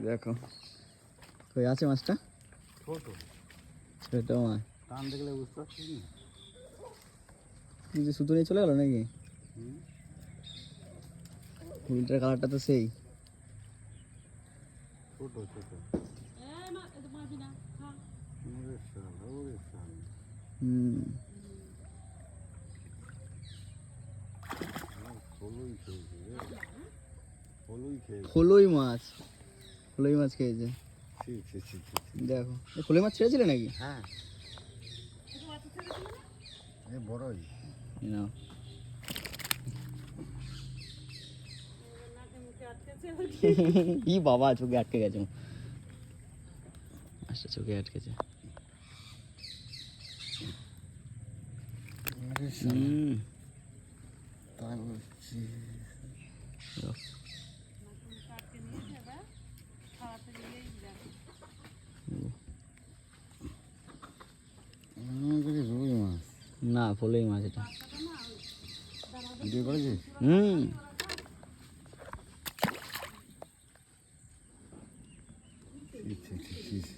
দেখো কই আছে মাছটা? ছোট ছোট মাছ। টান দেখলে বুঝতে পারছিস না? কিন্তু সুতো নিয়ে চলে গেল নাকি? হুইলটার কালারটা তো সেই। ছোট ছোট হুম খোলই মাছ, খোলই মাছ খেয়েছে। দেখো খোলই মাছ ছেড়েছিলে নাকি? হ্যাঁ বড়ই না ই বাবা চোখে আটকে গেছে, মাছটা চোখে আটকেছে। তাই বলছি রুই মাছ না, ফলই মাছ এটা। ভিডিও করেছিস? হুম